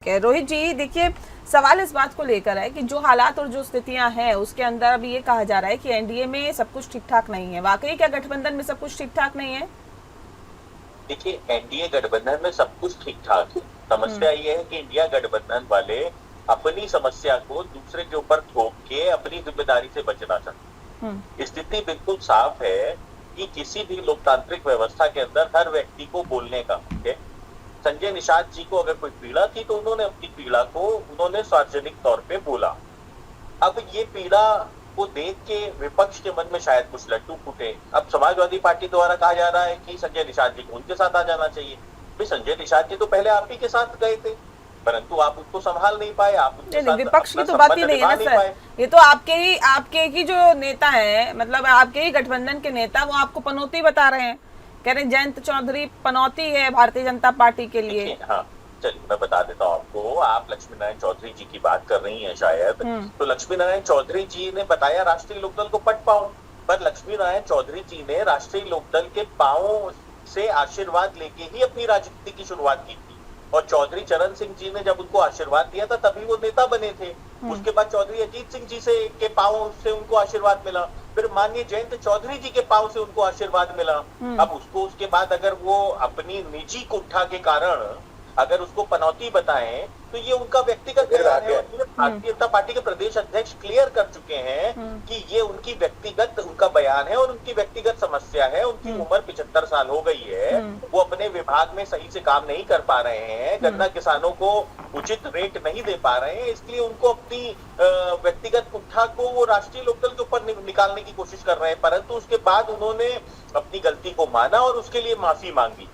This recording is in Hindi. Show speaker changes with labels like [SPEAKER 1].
[SPEAKER 1] रोहित जी, देखिए, सवाल इस बात को लेकर है कि जो हालात और जो स्थितियां हैं उसके अंदर अभी ये कहा जा रहा है कि एनडीए में सब कुछ ठीक ठाक नहीं है। वाकई क्या गठबंधन में सब कुछ ठीक ठाक नहीं है?
[SPEAKER 2] देखिए, एनडीए गठबंधन में सब कुछ ठीक ठाक है।
[SPEAKER 1] हम्म।
[SPEAKER 2] समस्या ये है कि इंडिया गठबंधन वाले अपनी समस्या को दूसरे के ऊपर थोप के अपनी जिम्मेदारी से बचना
[SPEAKER 1] हम्म।
[SPEAKER 2] चाहते। स्थिति बिल्कुल साफ है कि किसी भी लोकतांत्रिक व्यवस्था के अंदर हर व्यक्ति को बोलने का हक है। संजय निषाद जी को अगर कोई पीड़ा थी तो उन्होंने अपनी पीड़ा को उन्होंने सार्वजनिक तौर पे बोला। अब ये पीड़ा को देख के विपक्ष के मन में शायद कुछ लड्डू फूटे। अब समाजवादी पार्टी द्वारा कहा जा रहा है कि संजय निषाद जी को उनके साथ आ जाना चाहिए। भाई, संजय निषाद जी तो पहले आप ही के साथ गए थे, परंतु आप उनको संभाल नहीं पाए, आप उनके
[SPEAKER 1] नहीं नहीं,
[SPEAKER 2] साथ
[SPEAKER 1] विपक्ष की
[SPEAKER 2] अपना
[SPEAKER 1] तो बात ही
[SPEAKER 2] संबंध
[SPEAKER 1] नहीं है
[SPEAKER 2] निभा
[SPEAKER 1] ना
[SPEAKER 2] नहीं
[SPEAKER 1] सर।
[SPEAKER 2] पाए।
[SPEAKER 1] ये तो आपके ही जो नेता है, मतलब आपके ही गठबंधन के नेता, वो आपको पनौती बता रहे हैं। कह रहे हैं जयंत चौधरी पनौती है भारतीय जनता पार्टी के लिए।
[SPEAKER 2] देखिए, हाँ, चलिए मैं बता देता हूँ आपको। आप लक्ष्मी नारायण चौधरी जी की बात कर रही हैं शायद।
[SPEAKER 1] हम्म।
[SPEAKER 2] तो लक्ष्मी नारायण चौधरी जी ने बताया राष्ट्रीय लोकदल को पट पाओ, पर लक्ष्मी नारायण चौधरी जी ने राष्ट्रीय लोकदल के पांव से आशीर्वाद लेके ही अपनी राजनीति की शुरुआत की थी। और चौधरी चरण सिंह जी ने जब उनको आशीर्वाद दिया था तभी वो नेता बने थे। उसके बाद चौधरी अजीत सिंह जी से के पांव से उनको आशीर्वाद मिला, फिर माननीय जयंत चौधरी जी के पांव से उनको आशीर्वाद मिला। अब उसको उसके बाद अगर वो अपनी निजी कुंठा के कारण अगर उसको पनौती बताएं तो ये उनका व्यक्तिगत बयान है। और भारतीय जनता पार्टी के प्रदेश अध्यक्ष क्लियर कर चुके हैं कि ये उनकी व्यक्तिगत उनका बयान है और उनकी व्यक्तिगत समस्या है। उनकी उम्र 75 साल हो गई है, वो अपने विभाग में सही से काम नहीं कर पा रहे हैं, गन्ना किसानों को उचित रेट नहीं दे पा रहे हैं, इसलिए उनको अपनी व्यक्तिगत कुंठा को वो राष्ट्रीय लोकदल के ऊपर निकालने की कोशिश कर रहे हैं। परंतु उसके बाद उन्होंने अपनी गलती को माना और उसके लिए माफी मांगी।